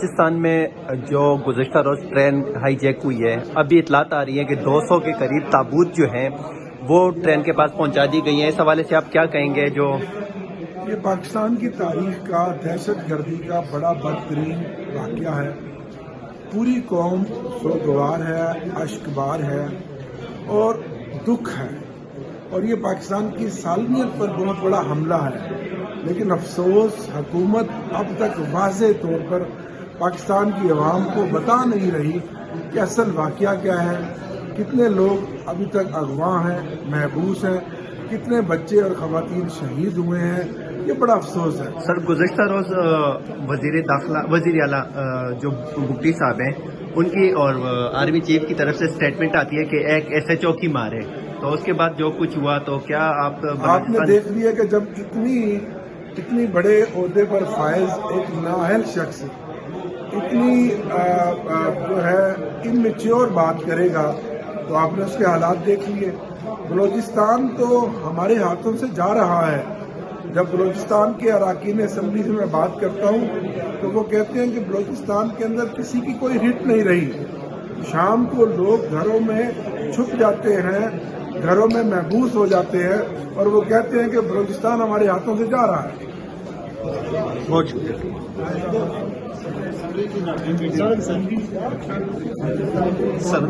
پاکستان میں جو گزشتہ روز ٹرین ہائی جیک ہوئی ہے، ابھی اطلاعات آ رہی ہیں کہ 200 کے قریب تابوت جو ہیں وہ ٹرین کے پاس پہنچا دی گئی ہیں۔ اس حوالے سے آپ کیا کہیں گے؟ جو یہ پاکستان کی تاریخ کا دہشت گردی کا بڑا بدترین واقعہ ہے۔ پوری قوم سوگوار ہے، اشکبار ہے اور دکھ ہے، اور یہ پاکستان کی سالمیت پر بہت بڑا حملہ ہے۔ لیکن افسوس حکومت اب تک واضح طور پر پاکستان کی عوام کو بتا نہیں رہی کہ اصل واقعہ کیا ہے، کتنے لوگ ابھی تک اغوا ہیں، محبوس ہیں، کتنے بچے اور خواتین شہید ہوئے ہیں۔ یہ بڑا افسوس ہے۔ سر، گزشتہ روز وزیر اعلیٰ جو بگٹی صاحب ہیں ان کی اور آرمی چیف کی طرف سے سٹیٹمنٹ آتی ہے کہ ایک SHO کی مارے، تو اس کے بعد جو کچھ ہوا تو کیا آپ نے دیکھ لیا کہ جب اتنی بڑے عہدے پر فائز ایک نااہل شخص اتنی جو ہے انمیچیور بات کرے گا تو آپ نے اس کے حالات دیکھ لیے۔ بلوچستان تو ہمارے ہاتھوں سے جا رہا ہے۔ جب بلوچستان کے اراکین اسمبلی سے میں بات کرتا ہوں تو وہ کہتے ہیں کہ بلوچستان کے اندر کسی کی کوئی ہٹ نہیں رہی۔ شام کو لوگ گھروں میں چھپ جاتے ہیں، گھروں میں محبوس ہو جاتے ہیں، اور وہ کہتے ہیں کہ بلوچستان ہمارے ہاتھوں سے جا رہا ہے۔ بہت شکریہ سر۔